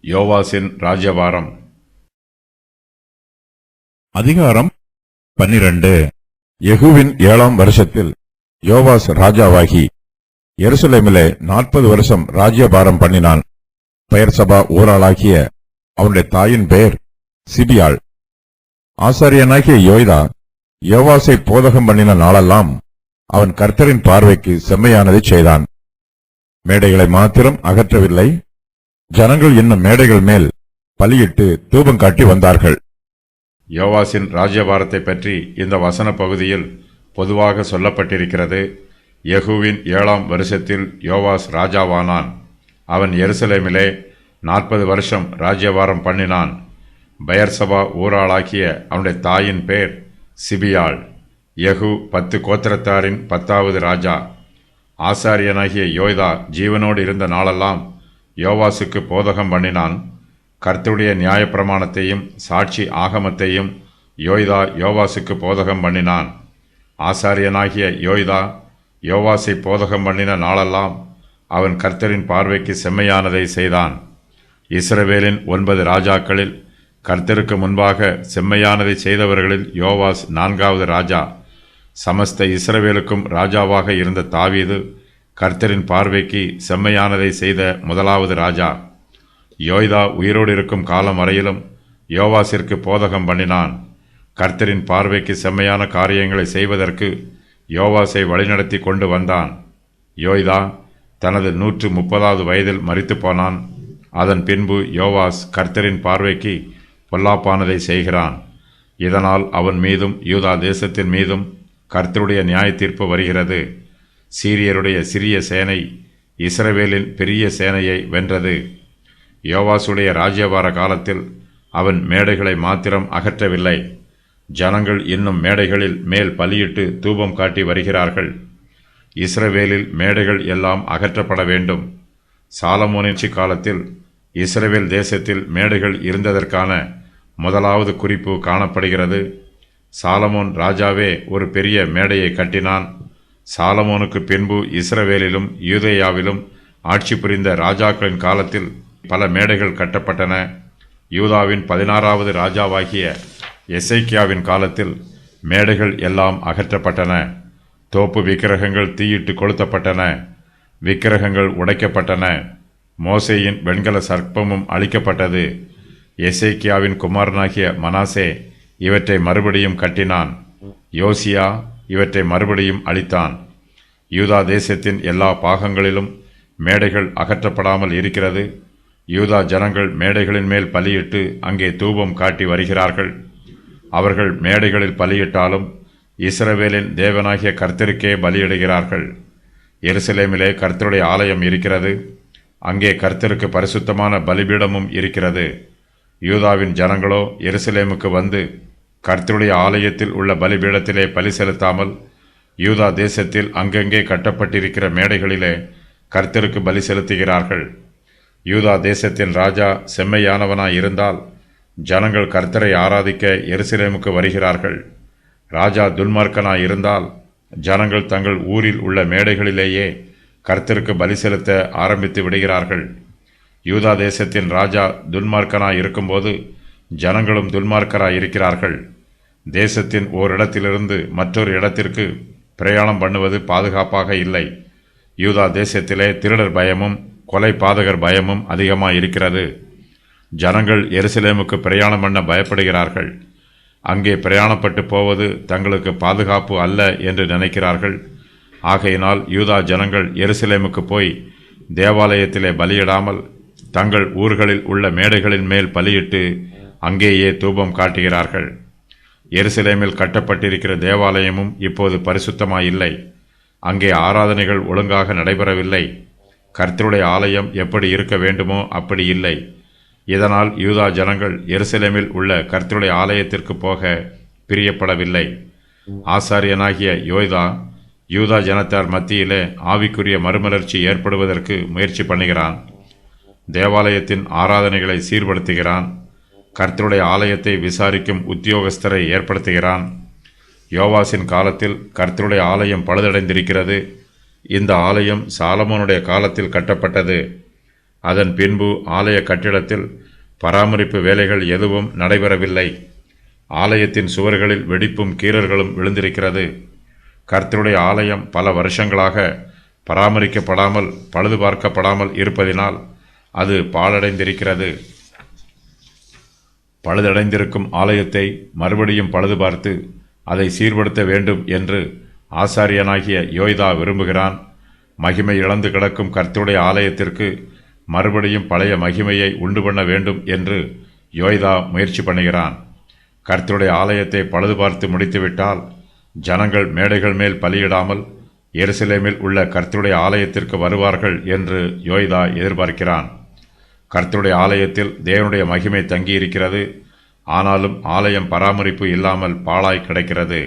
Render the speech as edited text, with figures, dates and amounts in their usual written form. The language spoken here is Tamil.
யோவாசின் ராஜ்யபாரம். அதிகாரம் 12. யெகூவின் 7ஆம் வருஷத்தில் யோவாஸ் ராஜாவாகி எருசலேமிலே 40 வருஷம் ராஜ்யபாரம் பண்ணினான். பெயர்சபா ஊராளாகிய அவனுடைய தாயின் பெயர் சிபியாள். ஆசாரியனாகிய யோய்தா யோவாசை போதகம் பண்ணின நாளெல்லாம் அவன் கர்த்தரின் பார்வைக்கு செம்மையானதை செய்தான். மேடைகளை மாத்திரம் அகற்றவில்லை, ஜனங்கள் இன்னும் மேடைகள் மேல் பலியிட்டு தூபம் காட்டி வந்தார்கள். யோவாசின் ராஜ்யபாரத்தை பற்றி இந்த வசன பகுதியில் பொதுவாக சொல்லப்பட்டிருக்கிறது. யெகூவின் 7ஆம் வருஷத்தில் யோவாஸ் ராஜாவானான். அவன் எருசலேமிலே 40 வருஷம் ராஜ்யபாரம் பண்ணினான். பெயர்சபா ஊராளாகிய அவனுடைய தாயின் பேர் சிபியாள். யெகூ 10 கோத்திரத்தாரின் 10வது ராஜா. ஆசாரியனாகிய யோய்தா ஜீவனோடு இருந்த நாளெல்லாம் யோவாசுக்கு போதகம் பண்ணினான். கர்த்தருடைய நியாயப்பிரமாணத்தையும் சாட்சி ஆகமத்தையும் யோய்தா யோவாசுக்கு போதகம் பண்ணினான். ஆசாரியனாகிய யோய்தா யோவாசை போதகம் பண்ணின நாளெல்லாம் அவன் கர்த்தரின் பார்வைக்கு செம்மையானதை செய்தான். இஸ்ரவேலின் 9 ராஜாக்களில் கர்த்தருக்கு முன்பாக செம்மையானதை செய்தவர்களில் யோவாஸ் 4வது ராஜா. சமஸ்த இஸ்ரவேலுக்கும் ராஜாவாக இருந்த தாவீது கர்த்தரின் பார்வைக்கு செம்மையானதை செய்த 1வது ராஜா. யோய்தா உயிரோடு இருக்கும் காலம் வரையிலும் யோவாசிற்கு போதகம் பண்ணினான். கர்த்தரின் பார்வைக்கு செம்மையான காரியங்களை செய்வதற்கு யோவாசை வழிநடத்தி கொண்டு வந்தான். யோய்தா தனது 130வது வயதில் மரித்து போனான். அதன் பின்பு யோவாஸ் கர்த்தரின் பார்வைக்கு பொல்லாப்பானதை செய்கிறான். இதனால் அவன் மீதும் யூதா தேசத்தின் மீதும் கர்த்தருடைய நியாய தீர்ப்பு வருகிறது. சீரியருடைய சிறிய சேனை இஸ்ரவேலின் பெரிய சேனையை வென்றது. யோவாசுடைய ராஜ்யபார காலத்தில் அவன் மேடைகளை மாத்திரம் அகற்றவில்லை, ஜனங்கள் இன்னும் மேடைகளில் மேல் பலியிட்டு தூபம் காட்டி வருகிறார்கள். இஸ்ரவேலில் மேடைகள் எல்லாம் அகற்றப்பட வேண்டும். சாலமோனின் காலத்தில் இஸ்ரவேல் தேசத்தில் மேடைகள் இருந்ததற்கான முதலாவது குறிப்பு காணப்படுகிறது. சாலமோன் ராஜாவே ஒரு பெரிய மேடையை கட்டினான். சாலமோனுக்கு பின்பு இஸ்ரவேலிலும் யூதேயாவிலும் ஆட்சி புரிந்த ராஜாக்களின் காலத்தில் பல மேடைகள் கட்டப்பட்டன. யூதாவின் 16வது ராஜாவாகிய எசேக்கியாவின் காலத்தில் மேடைகள் எல்லாம் அகற்றப்பட்டன. தோப்பு விக்கிரகங்கள் தீயிட்டு கொளுத்தப்பட்டன. விக்கிரகங்கள் உடைக்கப்பட்டன. மோசேயின் வெண்கல சர்ப்பமும் அழிக்கப்பட்டது. எசேக்கியாவின் குமாரனாகிய மனாசே இவற்றை மறுபடியும் கட்டினான். யோசியா இவற்றை மறுபடியும் அழித்தான். யூதா தேசத்தின் எல்லா பாகங்களிலும் மேடைகள் அகற்றப்படாமல் இருக்கிறது. யூதா ஜனங்கள் மேடைகளின் மேல் பலியிட்டு அங்கே தூபம் காட்டி வருகிறார்கள். அவர்கள் மேடைகளில் பலியிட்டாலும் இஸ்ரவேலின் தேவனாகிய கர்த்தருக்கே பலியிடுகிறார்கள். எருசலேமிலே கர்த்தருடைய ஆலயம் இருக்கிறது. அங்கே கர்த்தருக்கு பரிசுத்தமான பலிபீடமும் இருக்கிறது. யூதாவின் ஜனங்களோ எருசலேமுக்கு வந்து கர்த்தருடைய ஆலயத்தில் உள்ள பலிபீடத்திலே பலி செலுத்தாமல் யூதா தேசத்தில் அங்கங்கே கட்டப்பட்டிருக்கிற மேடைகளிலே கர்த்தருக்கு பலி செலுத்துகிறார்கள். யூதா தேசத்தின் ராஜா செம்மையானவனாய் இருந்தால் ஜனங்கள் கர்த்தரை ஆராதிக்க எருசலேமுக்கு வருகிறார்கள். ராஜா துன்மார்க்கனாய் இருந்தால் ஜனங்கள் தங்கள் ஊரில் உள்ள மேடைகளிலேயே கர்த்தருக்கு பலி செலுத்த ஆரம்பித்து விடுகிறார்கள். யூதா தேசத்தின் ராஜா துன்மார்க்கனாய் இருக்கும்போது ஜனங்களும் துன்மார்க்கராய் இருக்கிறார்கள். தேசத்தின் ஓரிடத்திலிருந்து மற்றொரு இடத்திற்கு பிரயாணம் பண்ணுவது பாதுகாப்பாக இல்லை. யூதா தேசத்திலே திருடர் பயமும் கொலை பாதகர் பயமும் அதிகமாக இருக்கிறது. ஜனங்கள் எருசலேமுக்கு பிரயாணம் பண்ண பயப்படுகிறார்கள். அங்கே பிரயாணப்பட்டு போவது தங்களுக்கு பாதுகாப்பு அல்ல என்று நினைக்கிறார்கள். ஆகையினால் யூதா ஜனங்கள் எருசலேமுக்கு போய் தேவாலயத்திலே பலியிடாமல் தங்கள் ஊர்களில் உள்ள மேடைகளின் மேல் பலியிட்டு அங்கேயே தூபம் காட்டுகிறார்கள். எருசலேமில் கட்டப்பட்டிருக்கிற தேவாலயமும் இப்போது பரிசுத்தமாயில்லை. அங்கே ஆராதனைகள் ஒழுங்காக நடைபெறவில்லை. கர்த்தருடைய ஆலயம் எப்படி இருக்க வேண்டுமோ அப்படி இல்லை. இதனால் யூதா ஜனங்கள் எருசலேமில் உள்ள கர்த்தருடைய ஆலயத்திற்கு போக பிரியப்படவில்லை. ஆசாரியனாகிய யோய்தா யூதா ஜனத்தார் மத்தியிலே ஆவிக்குரிய மறுமலர்ச்சி ஏற்படுவதற்கு முயற்சி பண்ணுகிறான். தேவாலயத்தின் ஆராதனைகளை சீர்படுத்துகிறான். கர்த்தருடைய ஆலயத்தை விசாரிக்கும் உத்தியோகஸ்தரை ஏற்படுத்துகிறான். யோவாசின் காலத்தில் கர்த்தருடைய ஆலயம் பழுதடைந்திருக்கிறது. இந்த ஆலயம் சாலமோனுடைய காலத்தில் கட்டப்பட்டது. அதன் பின்பு ஆலய கட்டிடத்தில் பராமரிப்பு வேலைகள் எதுவும் நடைபெறவில்லை. ஆலயத்தின் சுவர்களில் வெடிப்பும் கீறல்களும் விழுந்திருக்கிறது. கர்த்தருடைய ஆலயம் பல வருஷங்களாக பராமரிக்கப்படாமல் பழுது பார்க்கப்படாமல் இருப்பதினால் அது பாழடைந்திருக்கிறது. பழுதடைந்திருக்கும் ஆலயத்தை மறுபடியும் பழுது பார்த்து அதை சீர்படுத்த வேண்டும் என்று ஆசாரியனாகிய யோய்தா விரும்புகிறான். மகிமை இழந்து கிடக்கும் கர்த்தருடைய ஆலயத்திற்கு மறுபடியும் பழைய மகிமையை உண்டு பண்ண வேண்டும் என்று யோய்தா முயற்சி பண்ணுகிறான். கர்த்தருடைய ஆலயத்தை பழுது பார்த்து முடித்துவிட்டால் ஜனங்கள் மேடைகள் மேல் பலியிடாமல் எருசலேமில் உள்ள கர்த்தருடைய ஆலயத்திற்கு வருவார்கள் என்று யோய்தா எதிர்பார்க்கிறான். கர்த்தருடைய ஆலயத்தில் தேவனுடைய மகிமை தங்கியிருக்கிறது. ஆனாலும் ஆலயம் பராமரிப்பு இல்லாமல் பாழாய் கிடக்கிறது.